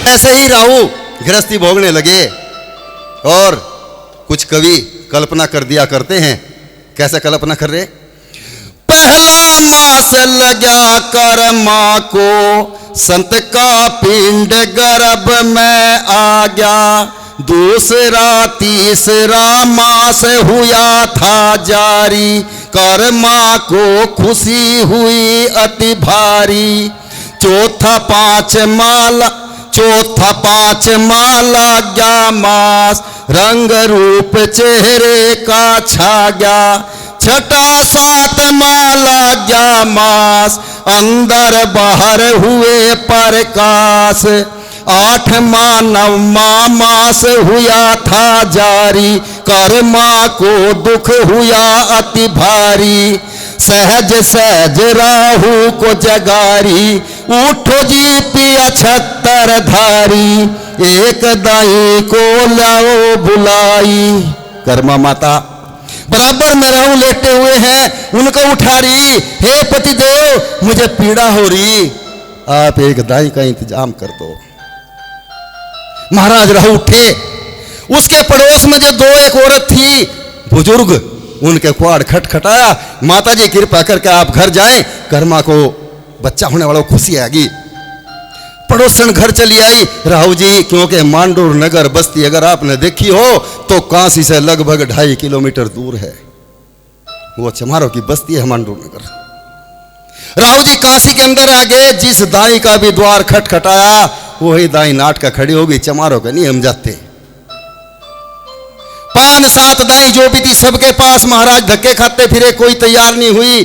ऐसे ही राहु गृहस्थी भोगने लगे और कुछ कवि कल्पना कर दिया करते हैं। कैसे कल्पना कर रहे? पहला मास लगा कर्मा को, संत का पिंड गर्भ में आ गया। दूसरा तीसरा मास हुआ था जारी, कर्मा को खुशी हुई अति भारी। चौथा पांच माला गया मास, रंग रूप चेहरे का छा गया। छठा सात माला गया मास, अंदर बाहर हुए प्रकाश। आठवां नववां मास हुआ था जारी, कर्मा को दुख हुआ अति भारी। सहज सहज राहु को जगारी, उठो जी पिया छत्तर धारी। एक दाई को लाओ बुलाई, कर्मा माता बराबर में राहु लेटे हुए हैं, उनको उठा रही। हे पतिदेव मुझे पीड़ा हो रही, आप एक दाई का इंतजाम कर दो। महाराज राहु उठे। उसके पड़ोस में जो दो एक औरत थी बुजुर्ग, उनके क्वाड़ खटखटाया। माता जी कृपा करके आप घर जाएं, कर्मा को बच्चा होने वाला खुशी आएगी। पड़ोसन घर चली आई। राहु जी, क्योंकि मांडूर नगर बस्ती अगर आपने देखी हो तो काशी से लगभग 2.5 किलोमीटर दूर है। वो चमारों की बस्ती है मांडूर नगर। राहु जी काशी के अंदर आ गए। जिस दाई का भी द्वार खटखटाया वही दाई नाट का खड़ी हो गई। चमारों का नहीं हम जाते। 5-7 दाई जो भी थी सबके पास महाराज धक्के खाते फिरे, कोई तैयार नहीं हुई।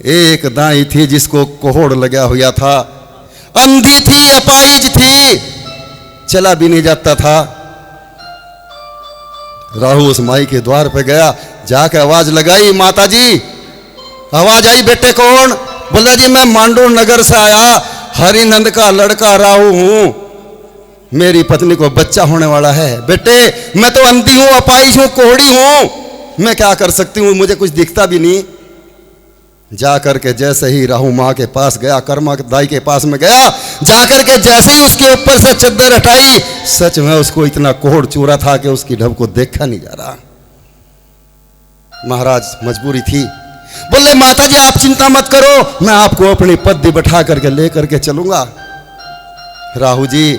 एक दाई थी जिसको कोहड़ लगा हुआ था, अंधी थी, अपाहिज थी, चला भी नहीं जाता था। राहु उस माई के द्वार पे गया, जाके आवाज लगाई, माता जी। आवाज आई, बेटे कौन? बोला जी मैं मांडूर नगर से आया, हरिनंद का लड़का राहु हूं, मेरी पत्नी को बच्चा होने वाला है। बेटे मैं तो अंधी हूं, अपाहिज हूं, कोहड़ी हूं, मैं क्या कर सकती हूं, मुझे कुछ दिखता भी नहीं। जाकर के जैसे ही राहु माँ के पास गया, कर्मा दाई के पास में गया, जाकर के जैसे ही उसके ऊपर से चद्दर हटाई, सच में उसको इतना कोहड़ चूरा था कि उसकी ढब को देखा नहीं जा रहा। महाराज मजबूरी थी। बोले माता जी आप चिंता मत करो, मैं आपको अपनी पद्दी बैठा करके लेकर के चलूंगा। राहु जी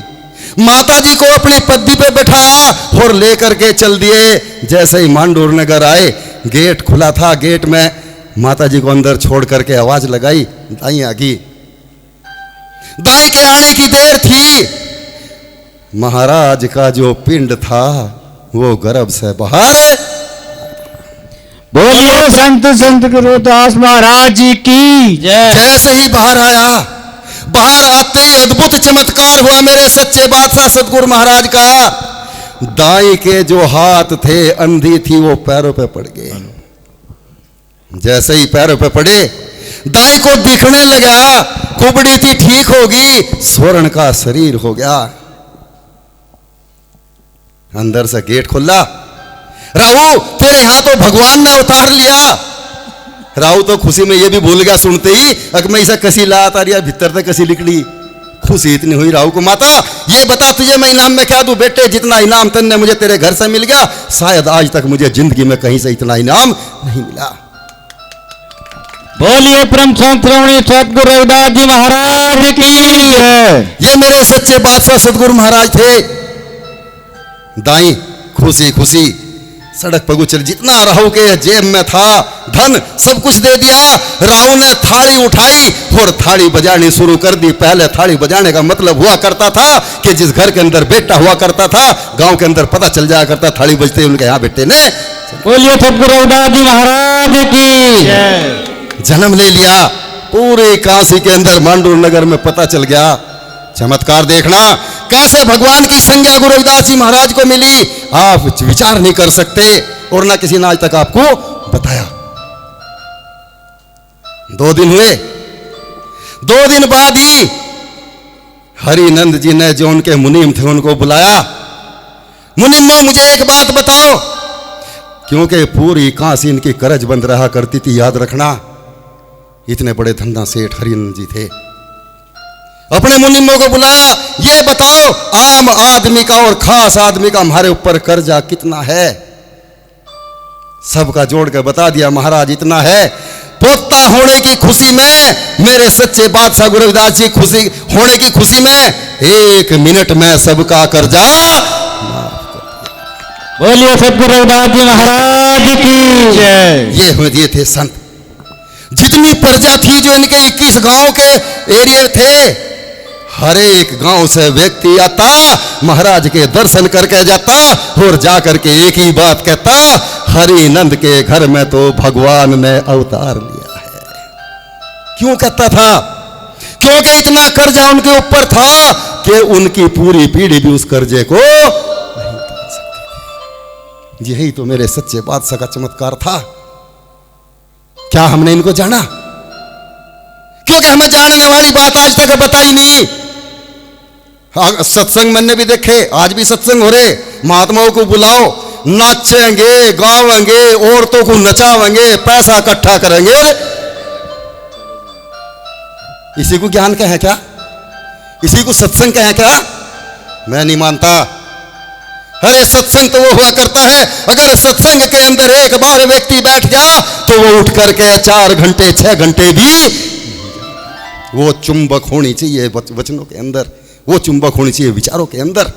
माता जी को अपनी पद्दी पे बैठाया और लेकर के चल दिए। जैसे ही मांडूर नगर आए, गेट खुला था, गेट में माता जी को अंदर छोड़ करके आवाज लगाई, दाई आ गई। दाई के आने की देर थी। महाराज का जो पिंड था वो गर्भ से बाहर। बोलिए संत गुरुदास महाराज जी की जय। जैसे ही बाहर आया, बाहर आते ही अद्भुत चमत्कार हुआ मेरे सच्चे बादशाह सतगुरु महाराज का। दाई के जो हाथ थे, अंधी थी, वो पैरों पे पड़ गए। जैसे ही पैरों पे पड़े, दाई को दिखने लगा, कुबड़ी थी ठीक होगी, स्वर्ण का शरीर हो गया। अंदर से गेट खुला। राहु तेरे यहां तो भगवान ने उतार लिया। राहु तो खुशी में ये भी भूल गया सुनते ही, अगर मैं इसे कसी ला तारिया भीतर तक कसी निकली। खुशी इतनी हुई राहु को, माता ये बता तुझे मैं इनाम में क्या दूं? बेटे जितना इनाम तन्ने मुझे तेरे घर से मिल गया, शायद आज तक मुझे जिंदगी में कहीं से इतना इनाम नहीं मिला। बोलिए परम संत श्रोमणी सतगुरु रविदास जी महाराज की है। ये मेरे सच्चे बादशाह सतगुरु महाराज थे। दाई खुशी खुशी सड़क पर चल, जितना राहु के जेब में था धन सब कुछ दे दिया। राहु ने थाली उठाई और थाली बजानी शुरू कर दी। पहले थाली बजाने का मतलब हुआ करता था कि जिस घर के अंदर बेटा हुआ करता था, गांव के अंदर पता चल जाया करता, थाली बजते ही उनके यहाँ बेटे ने। बोलिए सतगुरु रविदास जी महाराज की जन्म ले लिया। पूरे काशी के अंदर मांडूर नगर में पता चल गया। चमत्कार देखना कैसे भगवान की संज्ञा गुरु रविदास जी महाराज को मिली, आप विचार नहीं कर सकते, और ना किसी ने आज तक आपको बताया। 2 दिन हुए। 2 दिन बाद ही हरिनंद जी ने जो उनके मुनीम थे उनको बुलाया। मुनीमो मुझे एक बात बताओ, क्योंकि पूरी काशी इनकी करज बंद रहा करती थी, याद रखना। इतने बड़े धंधा सेठ हरिनंद जी थे। अपने मुनिमों को बुलाया, ये बताओ आम आदमी का और खास आदमी का हमारे ऊपर कर्जा कितना है? सबका जोड़ के बता दिया, महाराज इतना है। पोता होने की खुशी में, मेरे सच्चे बादशाह गुरु रविदास जी खुशी होने की खुशी में 1 मिनट में सबका कर्जा। बोलिए सतगुरु रविदास जी महाराज की जय। ये थे संत। जितनी प्रजा थी जो इनके 21 गांव के एरिया थे, हर एक गांव से व्यक्ति आता, महाराज के दर्शन करके जाता और जाकर के एक ही बात कहता, हरि नंद के घर में तो भगवान ने अवतार लिया है। क्यों कहता था? क्योंकि इतना कर्जा उनके ऊपर था कि उनकी पूरी पीढ़ी भी उस कर्जे को नहीं उतार सकती थी। यही तो मेरे सच्चे बादशाह का चमत्कार था। क्या हमने इनको जाना? क्योंकि हमें जानने वाली बात आज तक बताई नहीं। सत्संग मैंने भी देखे, आज भी सत्संग हो रहे, महात्माओं को बुलाओ, नाचेंगे, गावेंगे, औरतों को नचावेंगे, पैसा इकट्ठा करेंगे। इसी को ज्ञान कहें क्या? इसी को सत्संग कहें क्या? मैं नहीं मानता। अरे सत्संग तो वो हुआ करता है, अगर सत्संग के अंदर एक बार व्यक्ति बैठ गया तो वो उठ करके 4 घंटे 6 घंटे भी, वो चुंबक होनी चाहिए वचनों के अंदर, वो चुंबक होनी चाहिए विचारों के अंदर।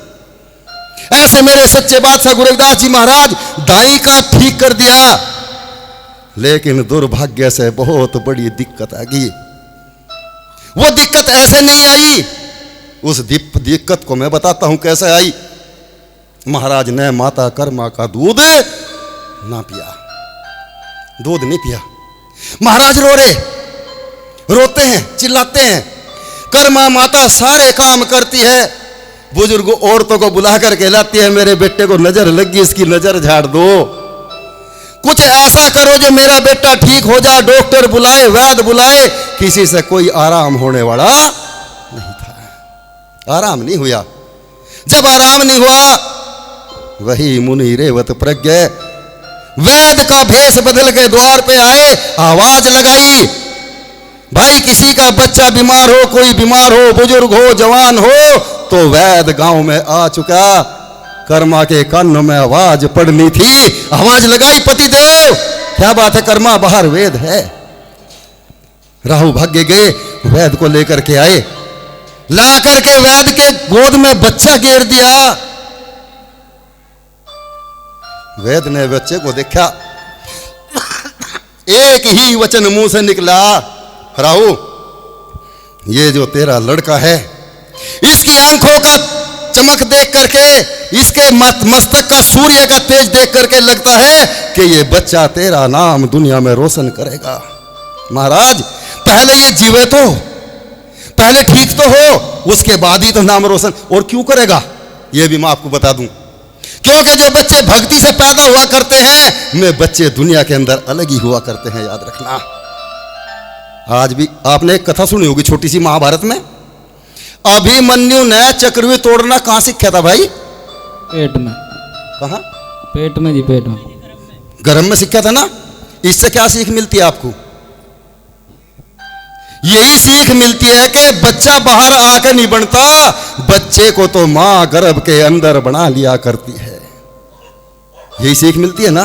ऐसे मेरे सच्चे बादशाह गुरु रविदास जी महाराज दाई का ठीक कर दिया, लेकिन दुर्भाग्य से बहुत बड़ी दिक्कत आ गई। वो दिक्कत ऐसे नहीं आई, उस दिक्कत को मैं बताता हूं कैसे आई। महाराज ने माता कर्मा का दूध ना पिया, दूध नहीं पिया। महाराज रो रहे, रोते हैं, चिल्लाते हैं। कर्मा माता सारे काम करती है, बुजुर्ग औरतों को बुला कर कहलाती है, मेरे बेटे को नजर लगी, इसकी नजर झाड़ दो, कुछ ऐसा करो जो मेरा बेटा ठीक हो जाए, डॉक्टर बुलाए, वैद्य बुलाए। किसी से कोई आराम होने वाला नहीं था, आराम नहीं हुआ। जब आराम नहीं हुआ, वही मुनि रेवत प्रज्ञ वैद्य का भेष बदल के द्वार पे आए, आवाज लगाई, भाई किसी का बच्चा बीमार हो, कोई बीमार हो, बुजुर्ग हो, जवान हो, तो वैद्य गांव में आ चुका। कर्मा के कानों में आवाज पड़नी थी, आवाज लगाई, पतिदेव क्या बात है कर्मा, बाहर वेद है। राहु भाग्य गए, वैद्य को लेकर के आए, ला करके वैद्य के गोद में बच्चा गिर दिया। वैद्य ने बच्चे को देखा, एक ही वचन मुंह से निकला, राहु ये जो तेरा लड़का है, इसकी आंखों का चमक देख करके, इसके मस्तक का सूर्य का तेज देख करके लगता है कि ये बच्चा तेरा नाम दुनिया में रोशन करेगा। महाराज पहले ये जीवे तो, पहले ठीक तो हो, उसके बाद ही तो नाम रोशन। और क्यों करेगा ये भी मैं आपको बता दूं, क्योंकि जो बच्चे भक्ति से पैदा हुआ करते हैं, में बच्चे दुनिया के अंदर अलग ही हुआ करते हैं, याद रखना। आज भी आपने एक कथा सुनी होगी छोटी सी महाभारत में, अभिमन्यु ने चक्रव्यूह तोड़ना कहां सीखा था भाई? पेट में। कहां? पेट में जी, पेट में, गर्भ में सीखा था ना। इससे क्या सीख मिलती है आपको? यही सीख मिलती है कि बच्चा बाहर आकर नहीं बनता, बच्चे को तो मां गर्भ के अंदर बना लिया करती है। यही सीख मिलती है ना।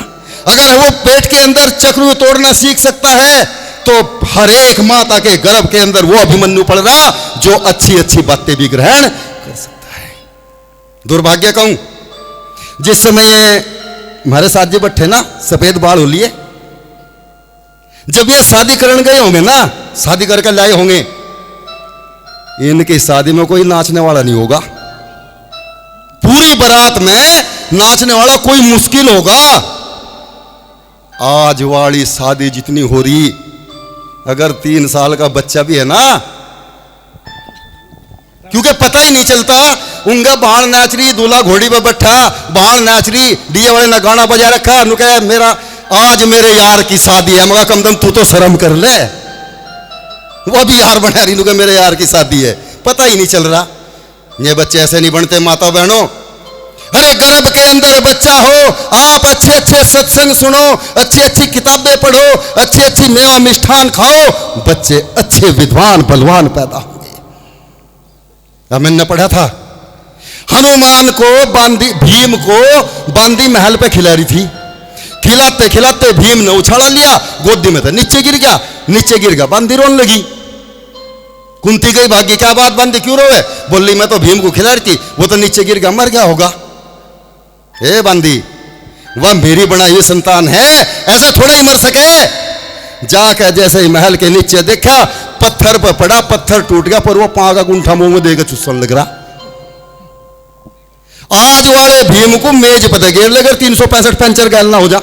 अगर वो पेट के अंदर चक्रव्यूह तोड़ना सीख सकता है, तो हर एक माता के गर्भ के अंदर वो अभिमन्यु पड़ रहा जो अच्छी अच्छी बातें भी ग्रहण कर सकता है। दुर्भाग्य कहूं, जिस समय ये हमारे साथ जी बैठे ना, सफेद बाल हो लिए, जब ये शादी करने गए होंगे ना, शादी करके लाए होंगे, इनकी शादी में कोई नाचने वाला नहीं होगा। पूरी बारात में नाचने वाला कोई मुश्किल होगा। आज वाली शादी जितनी हो रही, अगर 3 साल का बच्चा भी है ना, क्योंकि पता ही नहीं चलता, उनका बाण नाच रही, दूल्हा घोड़ी पर बैठा, बाण नाच रही, डीजे वाले ने गाना बजा रखा, नुके मेरा आज मेरे यार की शादी है, मगर कम दम तू तो शर्म कर ले, वो भी यार बना रही, नुके मेरे यार की शादी है, पता ही नहीं चल रहा। ये बच्चे ऐसे नहीं बनते माता बहनों। अरे गर्भ के अंदर बच्चा हो, आप अच्छे अच्छे सत्संग सुनो, अच्छी अच्छी किताबें पढ़ो, अच्छी अच्छी मेवा मिष्ठान खाओ, बच्चे अच्छे विद्वान बलवान पैदा होंगे। अब मैंने पढ़ा था हनुमान को बांदी, भीम को बांदी महल पे खिला रही थी। खिलाते खिलाते भीम ने उछाला लिया, गोदी में था, नीचे गिर गया। नीचे गिर गया, बांदी रोने लगी। कुंती गई भागी, क्या बात बांदी क्यों रोए? बोली मैं तो भीम को खिला रही थी, वो तो नीचे गिर गया, मर गया होगा। ए बांदी, वह मेरी बनाई हुई संतान है, ऐसे थोड़े ही मर सके। जाकर जैसे ही महल के नीचे देखा, पत्थर पर पड़ा, पत्थर टूट गया, पर वो पांव का गुंठा मुंह में देकर चुस्सन लग रहा। आज वाले भीम को मेज पता गेर लगे, 365 पंचर गैल ना हो जा।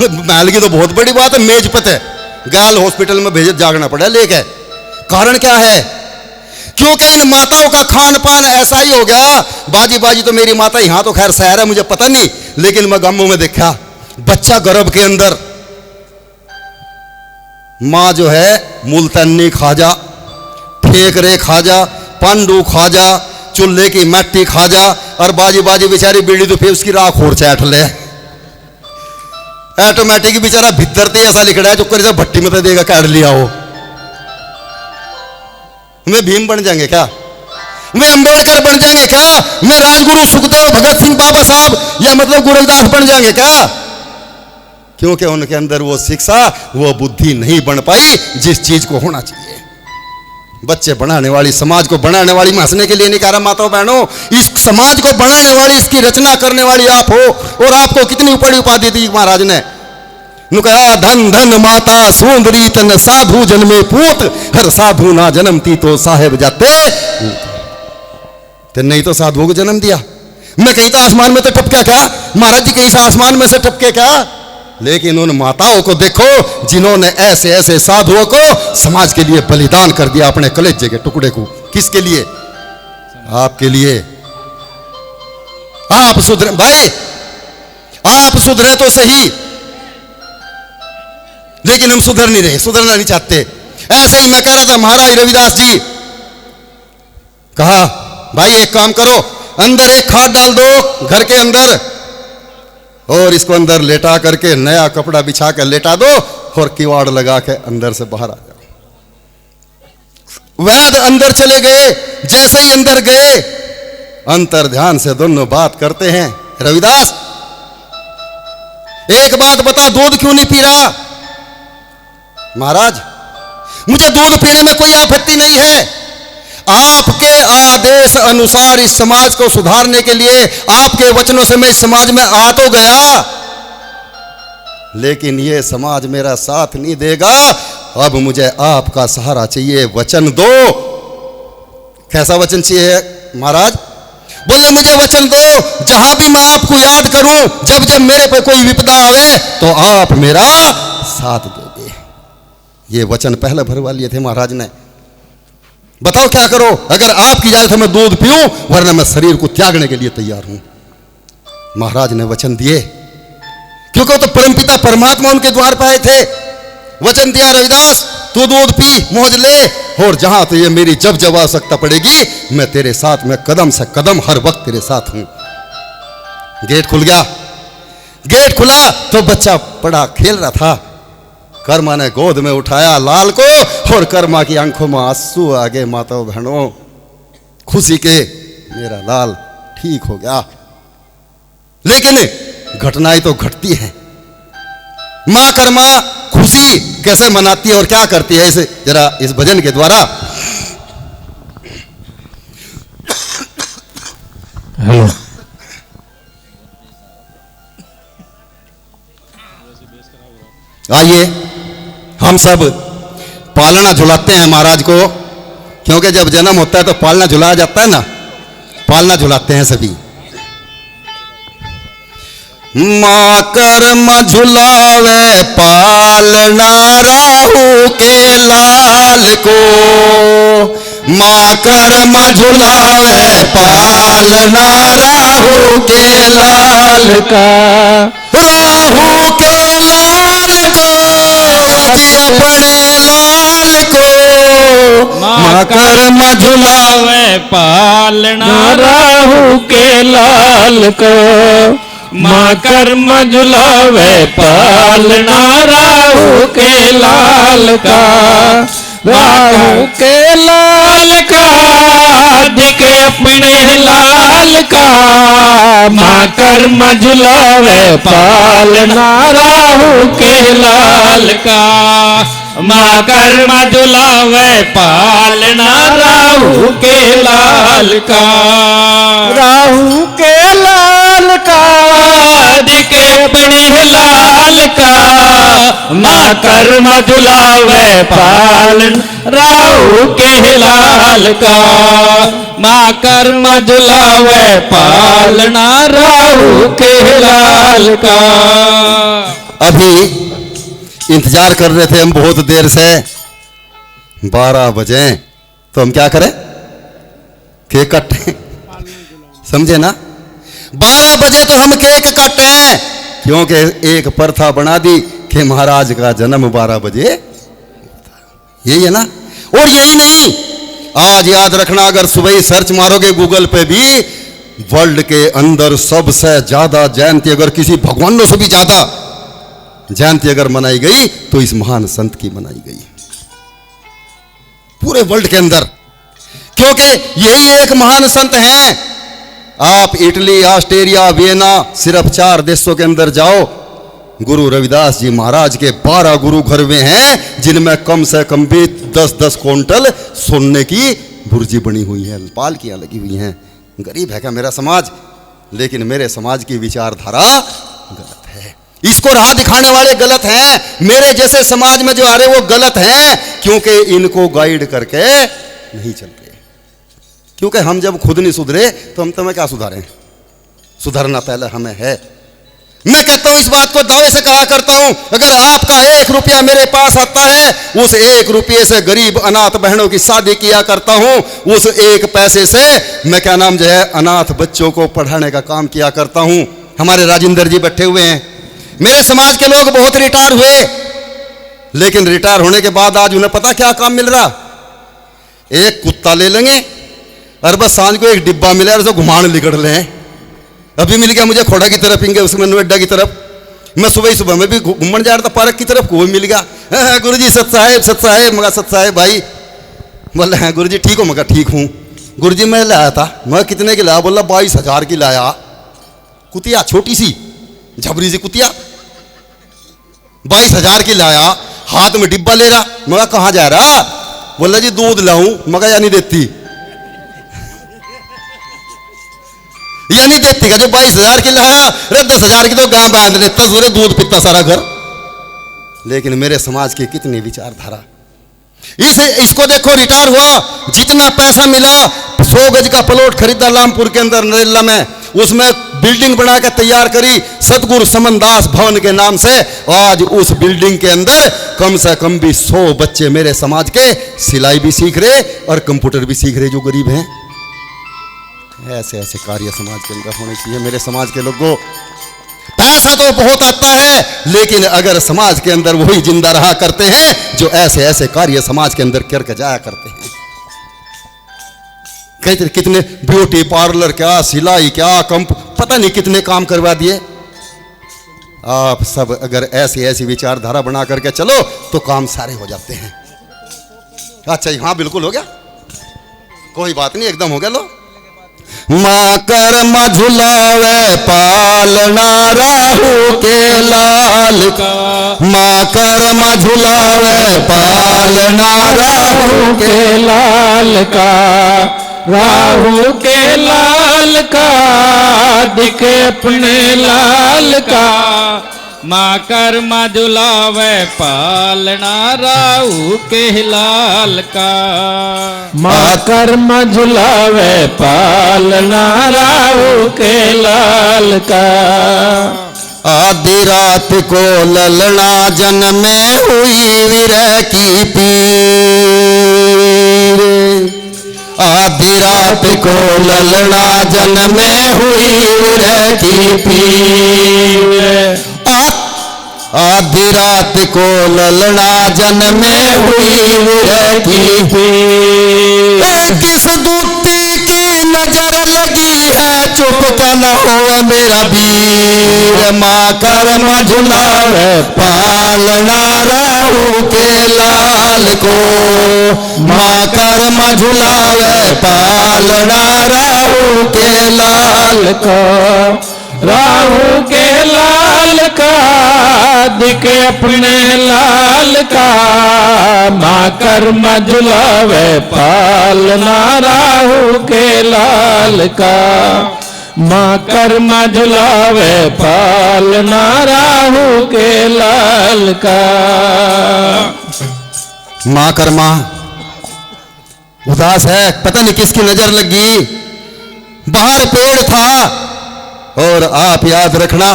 महल की तो बहुत बड़ी बात है, मेज पते गैल हॉस्पिटल में भेजे, जागना पड़ा लेके। कारण क्या है? क्योंकि इन माताओं का खान पान ऐसा ही हो गया। बाजी बाजी तो मेरी माता यहां तो खैर शहर है, मुझे पता नहीं, लेकिन मैं गांवों में देखा बच्चा गर्भ के अंदर मां जो है मुल्तानी खाजा, ठेकरे खाजा, पांडू खाजा, चूल्हे की मट्टी खाजा, और बाजी बाजी बेचारी बीड़ी तो फिर उसकी राख और चैट ले। ऑटोमेटिक बेचारा भीतर ते ऐसा लिख रहा है, जो कर भट्टी में तो देगा काट लिया हो। वे भीम बन जाएंगे क्या? वे अंबेडकर बन जाएंगे क्या? वे राजगुरु सुखदेव, भगत सिंह, बाबा साहब, या मतलब गुरु रविदास बन जाएंगे क्या? क्योंकि उनके अंदर वो शिक्षा, वो बुद्धि नहीं बन पाई जिस चीज को होना चाहिए। बच्चे बनाने वाली, समाज को बनाने वाली, मैं हंसने के लिए नहीं कह रहा माताओं बहनों, इस समाज को बनाने वाली, इसकी रचना करने वाली आप हो। और आपको कितनी बड़ी उपाधि दी महाराज ने, कहा धन धन माता सुंदरी तन साधु जन्मे पूत, हर साधु ना जन्मती तो साहेब जाते। तो नहीं तो साधुओं को जन्म दिया। मैं कहीं तो आसमान में तो टपका क्या? महाराज जी कहीं से आसमान में से टपके क्या? लेकिन उन माताओं को देखो जिन्होंने ऐसे ऐसे साधुओं को समाज के लिए बलिदान कर दिया, अपने कलेजे के टुकड़े को। किसके लिए? आपके लिए। आप सुधरे भाई, आप सुधरे तो सही, लेकिन हम सुधर नहीं रहे, सुधरना नहीं चाहते। ऐसे ही मैं कह रहा था, महाराज रविदास जी कहा भाई एक काम करो, अंदर एक खाट डाल दो घर के अंदर, और इसको अंदर लेटा करके नया कपड़ा बिछा कर लेटा दो, और किवाड़ लगा के अंदर से बाहर आ जाओ। वैद्य अंदर चले गए। जैसे ही अंदर गए, अंतर ध्यान से दोनों बात करते हैं। रविदास एक बात बता, दूध क्यों नहीं पी रहा? महाराज मुझे दूध पीने में कोई आपत्ति नहीं है, आपके आदेश अनुसार इस समाज को सुधारने के लिए आपके वचनों से मैं इस समाज में आ तो गया, लेकिन ये समाज मेरा साथ नहीं देगा। अब मुझे आपका सहारा चाहिए, वचन दो। कैसा वचन चाहिए महाराज? बोले मुझे वचन दो, जहां भी मैं आपको याद करूं, जब जब मेरे पे कोई विपदा आवे तो आप मेरा साथ दोगे। ये वचन पहले भरवा लिए थे महाराज ने। बताओ क्या करो? अगर आपकी इजाजत है मैं दूध पीऊं, वरना मैं शरीर को त्यागने के लिए तैयार हूं। महाराज ने वचन दिए, क्योंकि वो तो परमपिता परमात्मा उनके द्वार पर आए थे। वचन दिया, रविदास तू दूध पी, मौज ले, और जहां तो ये मेरी जब जब आवश्यकता पड़ेगी मैं तेरे साथ, मैं कदम से कदम हर वक्त तेरे साथ हूं। गेट खुल गया। गेट खुला तो बच्चा बड़ा खेल रहा था। कर्मा ने गोद में उठाया लाल को, और कर्मा की आंखों में आंसू आ गए। माताओं बहनों, खुशी के मेरा लाल ठीक हो गया। लेकिन घटनाएं तो घटती हैं। मां कर्मा खुशी कैसे मनाती है और क्या करती है, इसे जरा इस भजन के द्वारा। हेलो, आइए हम सब पालना झुलाते हैं महाराज को, क्योंकि जब जन्म होता है तो पालना झुलाया जाता है ना, पालना झुलाते हैं सभी। मां कर्म झुलावे पालना राहु के लाल को, मां कर्म झुलावे पालना राहु के लाल का, राहु के लाल को ये बड़े लाल को, मां कर्म झुलावे पालना राहु के लाल को, मां कर्म झुलावे पालना राहु के लाल का, राहु के लाल का दिखे अपने लाल का, माँ कर्म झुलावे पालना राहु के लाल का, माँ कर्म झुलावे पालना राहु के लाल का, राहु के लाल का दिखे अपने लाल का, माँ कर्म झुलावे पालन राहु के लाल का, माँ कर्म झुलावे पालना राहु के लाल का। अभी इंतजार कर रहे थे हम बहुत देर से, 12 बजे तो हम क्या करें, केक काटें, समझे ना। 12 बजे तो हम केक काटें, क्योंकि एक प्रथा बना दी कि महाराज का जन्म 12 बजे, यही है ना। और यही नहीं, आज याद रखना, अगर सुबह ही सर्च मारोगे गूगल पे भी, वर्ल्ड के अंदर सबसे ज्यादा जयंती, अगर किसी भगवानों से भी ज्यादा जयंती अगर मनाई गई तो इस महान संत की मनाई गई पूरे वर्ल्ड के अंदर, क्योंकि यही एक महान संत हैं। आप इटली, ऑस्ट्रेलिया, वियना, सिर्फ 4 देशों के अंदर जाओ, गुरु रविदास जी महाराज के 12 गुरु घर में हैं, जिनमें कम से कम भी 10-10 क्विंटल सोने की बुर्जी बनी हुई है, पालकियां लगी हुई हैं। गरीब है क्या मेरा समाज, लेकिन मेरे समाज की विचारधारा गलत है, इसको राह दिखाने वाले गलत हैं, मेरे जैसे समाज में जो आ रहे वो गलत हैं, क्योंकि इनको गाइड करके नहीं चल रहे। क्योंकि हम जब खुद नहीं सुधरे तो हम तुम्हें क्या सुधारें, सुधरना पहले हमें है। मैं कहता हूं, इस बात को दावे से कहा करता हूं, अगर आपका 1 रुपया मेरे पास आता है, उस 1 रुपये से गरीब अनाथ बहनों की शादी किया करता हूं, उस 1 पैसे से मैं क्या नाम जो है अनाथ बच्चों को पढ़ाने का काम किया करता हूं। हमारे राजेंद्र जी बैठे हुए हैं, मेरे समाज के लोग बहुत रिटायर हुए, लेकिन रिटायर होने के बाद आज उन्हें पता क्या काम मिल रहा, एक कुत्ता ले लेंगे और बस सांझ को एक डिब्बा मिला और उसे घुमाने निकल रहे हैं। अभी मिल गया मुझे खोड़ा की तरफ, इंगे उसमें नोएडा की तरफ, मैं सुबह में भी घूमने जा रहा था पार्क की तरफ, कोई मिल गया, गुरु जी सत साहेब, मगा सत साहेब भाई, बोला हाँ गुरु जी ठीक हो, मगा ठीक हूँ। गुरु जी मैं लाया था, मैं कितने की लाया, बोला 22,000 की लाया, कुतिया छोटी सी झबरी सी कुतिया, 22,000 की लाया, हाथ में डिब्बा ले रहा, मगा कहाँ जा रहा, बोला जी दूध लाऊं, मगा या नहीं देती, या नहीं देती का, जो 22,000 की लाया, अरे 10,000 की तो गांव बांध लेता, सूरे दूध पीता सारा घर। लेकिन मेरे समाज की कितनी विचारधारा, इसको देखो, रिटायर हुआ, जितना पैसा मिला, 100 गज का प्लॉट खरीदा लामपुर के अंदर नरेला में, उसमें बिल्डिंग बना के तैयार करी सतगुरु समनदास भवन के नाम से। आज उस बिल्डिंग के अंदर कम से कम भी 100 बच्चे मेरे समाज के सिलाई भी सीख रहे और कंप्यूटर भी सीख रहे, जो गरीब हैं। ऐसे ऐसे कार्य समाज के अंदर होने चाहिए। मेरे समाज के लोगों, पैसा तो बहुत आता है, लेकिन अगर समाज के अंदर वही जिंदा रहा करते हैं जो ऐसे ऐसे कार्य समाज के अंदर करके जाया करते हैं। कितने ब्यूटी पार्लर, क्या सिलाई, क्या पता नहीं कितने काम करवा दिए। आप सब अगर ऐसी ऐसी विचारधारा बना करके चलो तो काम सारे हो जाते हैं। अच्छा हाँ बिल्कुल हो गया, कोई बात नहीं, एकदम हो गया। लो, माँ कर्म झुलावे पालना राहु के लाल का, माँ कर्म झुलावे पालना राहु के लाल का, राहु के लाल का दिखे अपने लाल का, माँ कर्म झुलावे पालना राहु के लाल का, माँ कर्म झुलावे पालना राहु के लाल का। आधी रात को ललना जन्मे हुई विरह की पीर, आधी रात को ललना जन्मे हुई विरह की पीर, आधी रात को ललना जन्मे हुई विरह की पीर। किस दूती की नजर लगी है, चुप का न हो मेरा वीर, माँ कर्म झुलावे पालना राहु के लाल को, माँ कर्म झुलावे पालना राहु के लाल का राहु के लाल का दिखे अपने लाल का माँ कर्म झुलावे पालना राहु के लाल का माँ कर्म झुलावे पालना राहु के लाल का। माँ कर्मा उदास है, पता नहीं किसकी नजर लगी। बाहर पेड़ था और आप याद रखना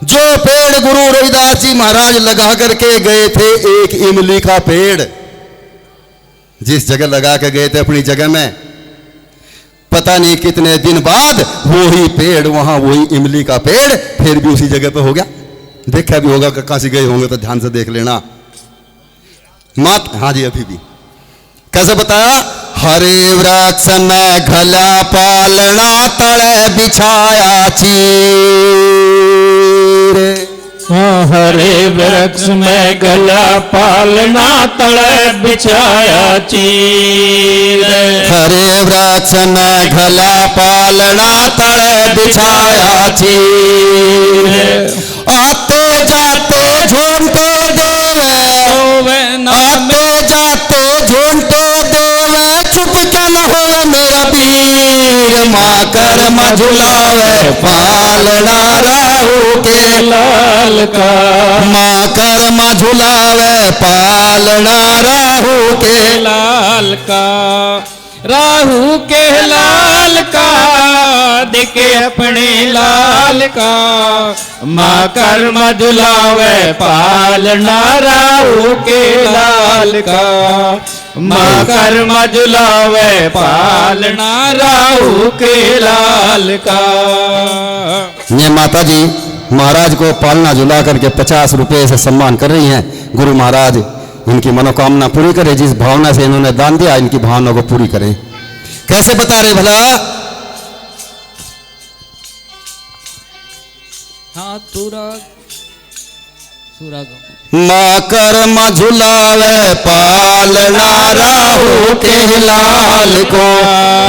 जो पेड़ गुरु रविदास जी महाराज लगा करके गए थे, एक इमली का पेड़ जिस जगह लगा के गए थे अपनी जगह में, पता नहीं कितने दिन बाद वही पेड़ वहां, वही इमली का पेड़ फिर भी उसी जगह पे हो गया। देखा भी होगा, काशी गए होंगे तो ध्यान से देख लेना। मात हाँ जी, अभी भी कैसे बताया? हरे वृक्ष में घला पालना तले बिछाया चीर। हरे वृक्ष में गला पालना तले बिछाया चीर। हरे वृक्ष में घला पालना तले बिछाया चीर। आते जाते झूमते देवे, आते जाते झूमते देवे, चुप चन हो मेरा पीर। माँ कर्म झुलावे पालना राहु के लाल का माँ कर्म झुलावे पालना राहु के लाल का राहु के लाल का दिखे अपने लाल का माँ कर्म झुलावे पालना राहु के लाल का माँ कर्म झुलावे पालना राहु के लाल का। ये माता जी महाराज को पालना झुला करके 50 रुपए से सम्मान कर रही हैं। गुरु महाराज इनकी मनोकामना पूरी करे, जिस भावना से इन्होंने दान दिया इनकी भावना को पूरी करें। कैसे बता रहे भला? हाँ पूरा माँ कर्म झुलावे पालना राहु के लाल को।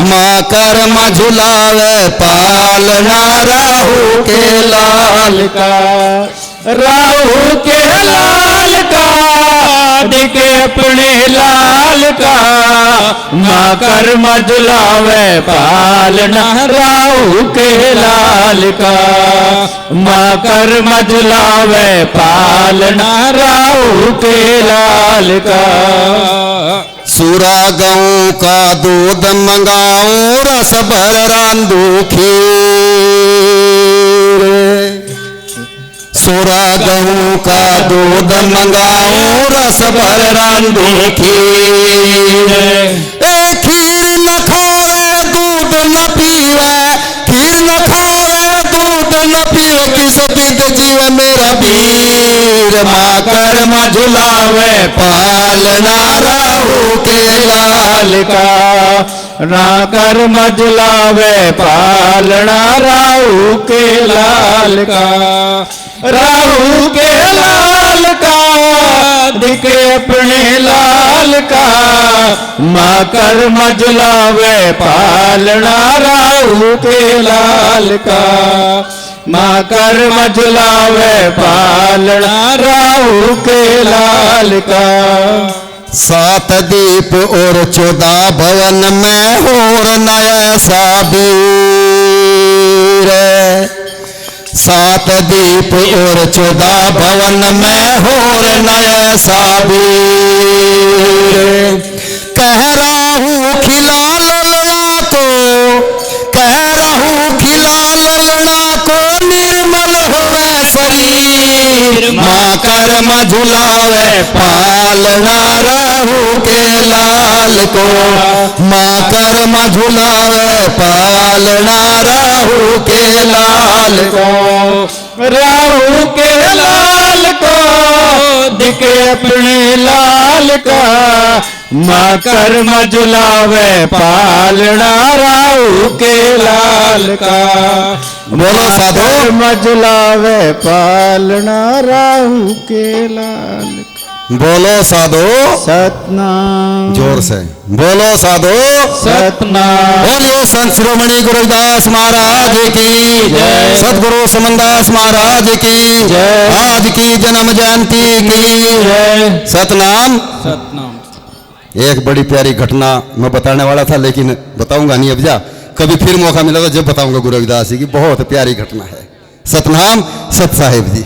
माँ कर्म झुलावे पालना राहु के लाल का राहु के लाल का दिखे अपने लाल का माँ कर्म झुलावे पालना राहु के लाल का माँ कर्म झुलावे पालना राहु के लाल का। सूरा गऊ का दूध मंगाऊं, रस भर रांधू खीर। सूरा गऊ का दूध मंगाऊं, रस भर रांधू खीर। खीर न खावे दूध न पीवे, खीर न खावे दूध न पीवे, किस बिद जीव मेरा वीर। माँ कर्म झुलावे पालना राहु के लाल का ना कर्म झुलावे पालना राहु के लाल का राहु के लाल का दिखे अपने लाल का माँ कर्म झुलावे पालना राहु के लाल का माँ कर्म झुलावे पालना राहु के लाल का। 7 दीप और 14 भवन में होर नया साबीर। 7 दीप और 14 भवन में होर नया साबीर। कह रहा हूँ खिला ललना को, कह रहा हूँ खिला ललना को, निर्मल होवे शरीर। माँ कर्म झुलावे पालना राहु के लाल को। माँ कर्म झुलावे पालना राहु के लाल को। राहु के लाल को दिखे अपने लाल का माँ कर्म झुलावे पालना राहु के लाल का। बोलो साधु। कर्म झुलावे पालना राहु के लाल का। बोलो साधो, सतनाम जोर से बोलो साधो। सतनाम बोलिए संत शिरोमणि गुरुदास महाराज की जय। सदगुरु समनदास महाराज की जय। आज की जन्म जयंती की जय। सतनाम। सतनाम एक बड़ी प्यारी घटना मैं बताने वाला था लेकिन बताऊंगा नहीं अब जा, कभी फिर मौका मिला तो जब बताऊंगा गुरु रविदास जी की बहुत प्यारी घटना है। सतनाम सत साहिब जी।